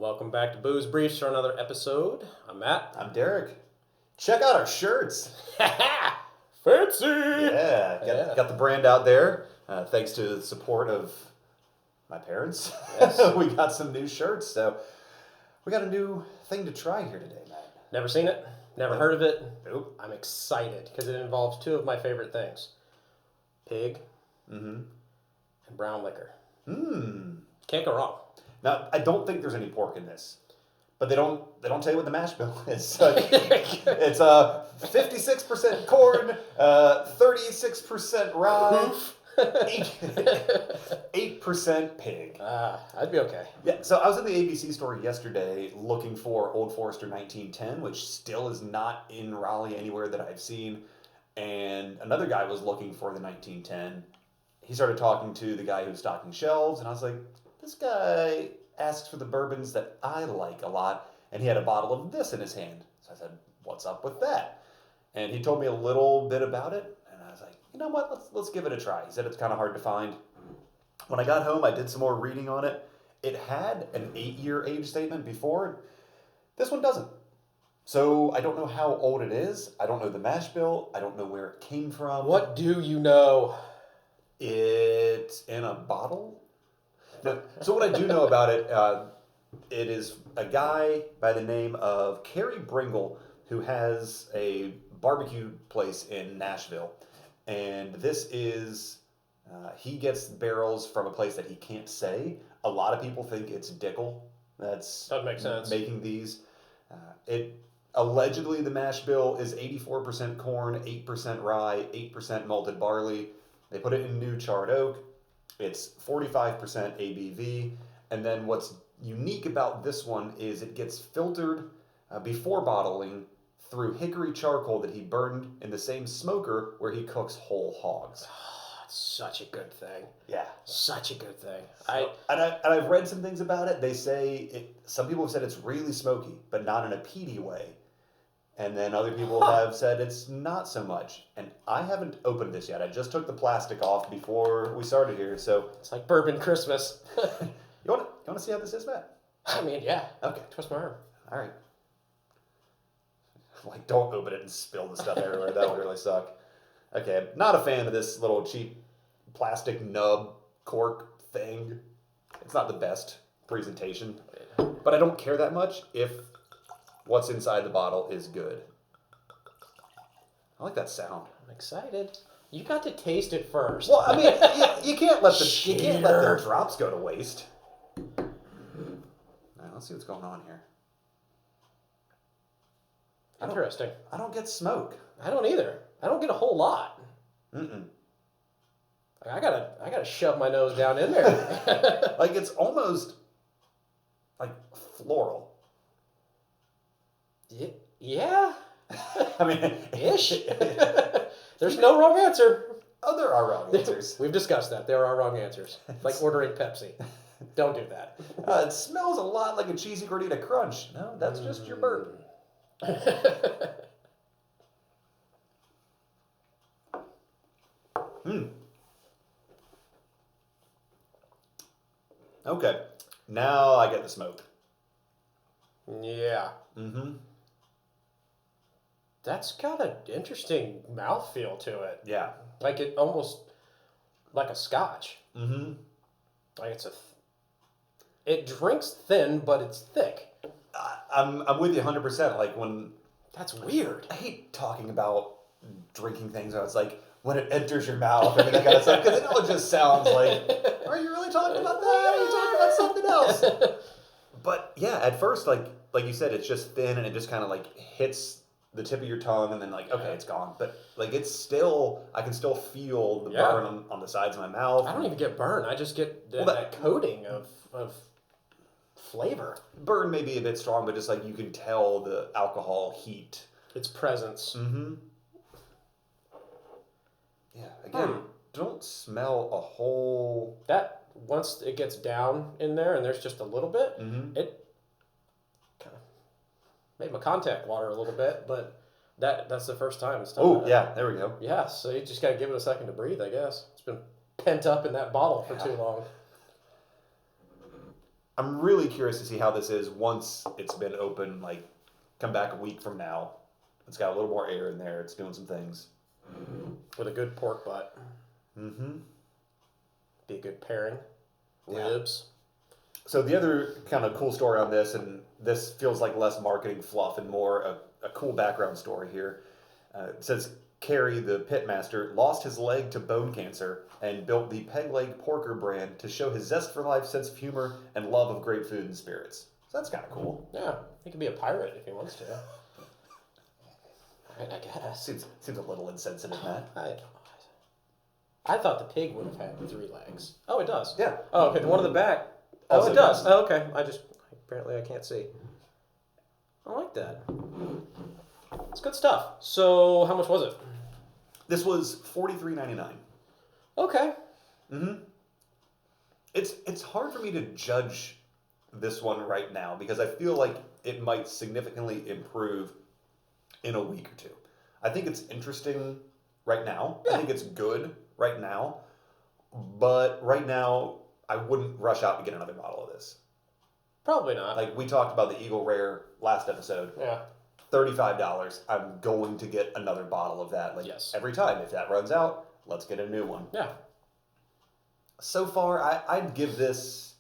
Welcome back to Booze Briefs for another episode. I'm Matt. I'm Derek. Check out our shirts. Fancy! Yeah, got the brand out there. Thanks to the support of my parents. Yes. We got some new shirts, so we got a new thing to try here today, Matt. Never seen it, never heard of it. Nope. I'm excited because it involves two of my favorite things. Pig and brown liquor. Can't go wrong. Now, I don't think there's any pork in this, but they don't tell you what the mash bill is. Like, it's 56% corn, 36% rye, 8% pig. I'd be okay. Yeah, so I was in the ABC store yesterday looking for Old Forester 1910, which still is not in Raleigh anywhere that I've seen. And another guy was looking for the 1910. He started talking to the guy who was stocking shelves, and I was like, this guy asks for the bourbons that I like a lot, and he had a bottle of this in his hand. So I said, what's up with that? And he told me a little bit about it, and I was like, you know what, let's give it a try. He said it's kind of hard to find. When I got home, I did some more reading on it. It had an 8-year age statement before. This one doesn't. So I don't know how old it is. I don't know the mash bill. I don't know where it came from. What do you know? It's in a bottle. No, so what I do know about it, it is a guy by the name of Kerry Bringle who has a barbecue place in Nashville. And this is, he gets barrels from a place that he can't say. A lot of people think it's Dickel that's That makes sense. making these. Allegedly, the mash bill is 84% corn, 8% rye, 8% malted barley. They put it in new charred oak. It's 45% ABV. And then what's unique about this one is it gets filtered before bottling through hickory charcoal that he burned in the same smoker where he cooks whole hogs. It's such a good thing. Yeah. Such a good thing. I've read some things about it. They say some people have said it's really smoky, but not in a peaty way. And then other people have said it's not so much. And I haven't opened this yet. I just took the plastic off before we started here. So It's like bourbon Christmas. you want to see how this is, Matt? I mean, yeah. Okay. Twist my arm. All right. Like, don't open it and spill the stuff everywhere. That would really suck. Okay, I'm not a fan of this little cheap plastic nub cork thing. It's not the best presentation. But I don't care that much if what's inside the bottle is good. I like that sound. I'm excited. You got to taste it first. Well, I mean, you can't let the drops go to waste. All right, let's see what's going on here. Interesting. I don't get smoke. I don't either. I don't get a whole lot. Mm-mm. I gotta shove my nose down in there. Like, it's almost like floral. Yeah. I mean, Ish. There's no wrong answer. Oh, there are wrong answers. We've discussed that. There are wrong answers. Like ordering Pepsi. Don't do that. It smells a lot like a cheesy gordita crunch. No, that's just your burp. Okay, now I get the smoke. Yeah. That's got an interesting mouthfeel to it. Yeah. Like it almost like a scotch. Like it drinks thin, but it's thick. I'm with you 100%. Like when That's weird. I hate talking about drinking things. I was like when it enters your mouth and that kind of stuff because it all just sounds like, are you really talking about that? Or are you talking about something else? But yeah, at first, like you said, it's just thin and it just kind of like hits the tip of your tongue and then like, okay, it's gone. But like it's still, I can still feel the burn on the sides of my mouth. I don't even get burn. I just get that coating of flavor. Burn may be a bit strong, but just like you can tell the alcohol heat. Its presence. Yeah, again, don't smell a whole... That, once it gets down in there and there's just a little bit, it kind of made my contact water a little bit, but that's the first time it's done. Oh, yeah, there we go. Yeah, so you just got to give it a second to breathe, I guess. It's been pent up in that bottle for too long. I'm really curious to see how this is once it's been open. Like, come back a week from now. It's got a little more air in there. It's doing some things. With a good pork butt. Mm-hmm. Be a good pairing. Yeah. Ribs. So the other kind of cool story on this, and this feels like less marketing fluff and more a cool background story here. It says Carey, the pitmaster, lost his leg to bone cancer and built the Peg Leg Porker brand to show his zest for life, sense of humor, and love of great food and spirits. So that's kind of cool. Yeah, he could be a pirate if he wants to. I guess. Seems a little insensitive, Matt. I thought the pig would have had 3 legs. Oh, it does. Yeah. Oh, okay. The one in the back. Oh, Also it does. Oh, okay. Apparently I can't see. I like that. It's good stuff. So, how much was it? This was $43.99. Okay. Mm-hmm. It's hard for me to judge this one right now because I feel like it might significantly improve in a week or two. I think it's interesting right now. Yeah. I think it's good right now. But right now, I wouldn't rush out to get another bottle of this. Probably not. Like we talked about the Eagle Rare last episode. Yeah. $35. I'm going to get another bottle of that. Like Yes. every time. If that runs out, let's get a new one. Yeah. So far, I'd give this,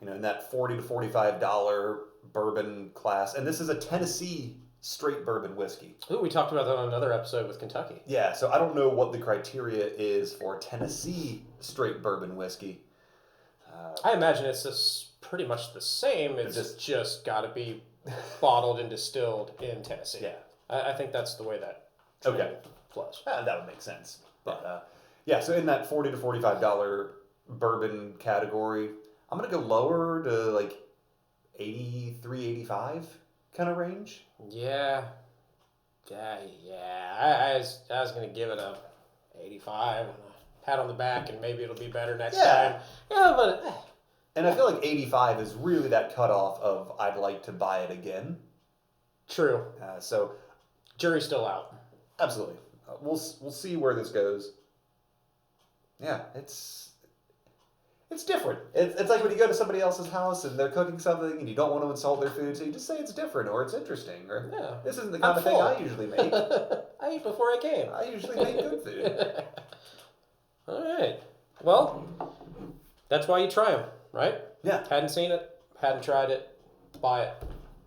in that $40 to $45 bourbon class. And this is a Tennessee straight bourbon whiskey. Ooh, we talked about that on another episode with Kentucky. Yeah, so I don't know what the criteria is for Tennessee straight bourbon whiskey. I imagine it's pretty much the same. It's just got to be bottled and distilled in Tennessee. Yeah. I think that's the way that flows. That would make sense. But so in that $40 to $45 bourbon category, I'm going to go lower to like 83, 85 kind of range. Yeah. I was going to give it a 85 and a pat on the back, and maybe it'll be better next time. Yeah, but... And I feel like 85 is really that cutoff of I'd like to buy it again. True. So... Jury's still out. Absolutely. We'll see where this goes. Yeah, it's different. It's like when you go to somebody else's house and they're cooking something and you don't want to insult their food, so you just say it's different or it's interesting or this isn't the kind of thing I usually make. I ate before I came. I usually make good food. All right. Well, that's why you try them, right? Yeah. Hadn't seen it, hadn't tried it, buy it.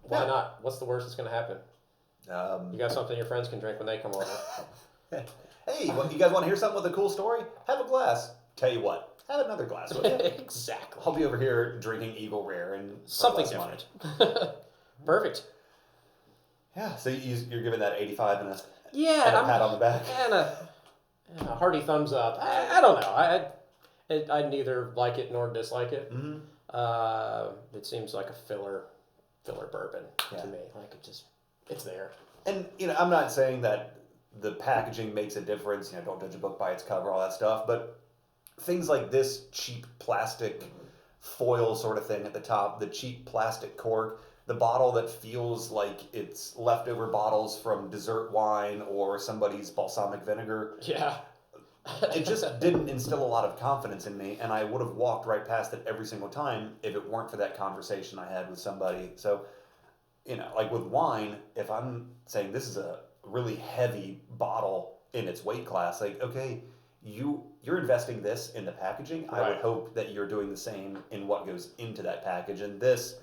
Why not? What's the worst that's going to happen? You got something your friends can drink when they come over. Hey, you guys want to hear something with a cool story? Have a glass. Tell you what, have another glass with you. Exactly. I'll be over here drinking Eagle Rare and something different. Perfect. Yeah, so you're giving that 85 and a pat on the back? And a hearty thumbs up. I don't know. I neither like it nor dislike it. Mm-hmm. It seems like a filler bourbon to me. Like it's there. And, I'm not saying that the packaging makes a difference. Don't judge a book by its cover, all that stuff. But things like this cheap plastic foil sort of thing at the top, the cheap plastic cork, the bottle that feels like it's leftover bottles from dessert wine or somebody's balsamic vinegar. Yeah. It just didn't instill a lot of confidence in me, and I would have walked right past it every single time if it weren't for that conversation I had with somebody. So, like with wine, if I'm saying this is a really heavy bottle in its weight class, like, okay, you're investing this in the packaging. Right. I would hope that you're doing the same in what goes into that package. And this,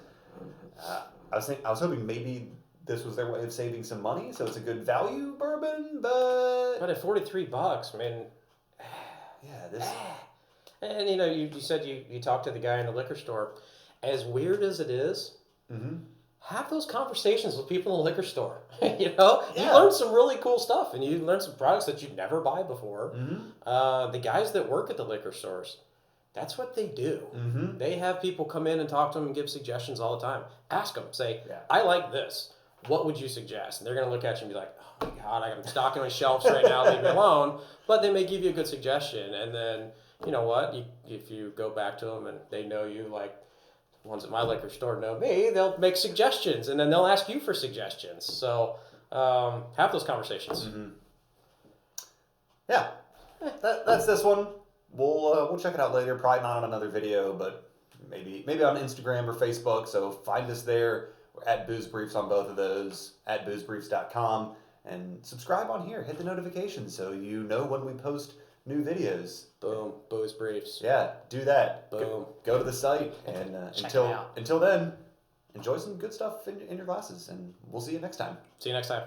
I was hoping maybe this was their way of saving some money, so it's a good value bourbon, but at $43, man. Yeah, this. And you said you talked to the guy in the liquor store. As weird as it is, have those conversations with people in the liquor store. You learn some really cool stuff, and you learn some products that you'd never buy before. The guys that work at the liquor stores, that's what they do. They have people come in and talk to them and give suggestions all the time. Ask them, say, I like this. What would you suggest? And they're going to look at you and be like, oh my God, I'm stocking my shelves right now, leave me alone. But they may give you a good suggestion. And then, you know what? If you go back to them and they know you, like the ones at my liquor store know me, they'll make suggestions. And then they'll ask you for suggestions. So have those conversations. Yeah, that's this one. We'll check it out later. Probably not on another video, but maybe on Instagram or Facebook. So find us there. We're at Booze Briefs on both of those, at boozebriefs.com. And subscribe on here. Hit the notifications so you know when we post new videos. Boom. Booze Briefs. Yeah, do that. Boom. Go to the site. And until then, enjoy some good stuff in your glasses. And we'll see you next time. See you next time.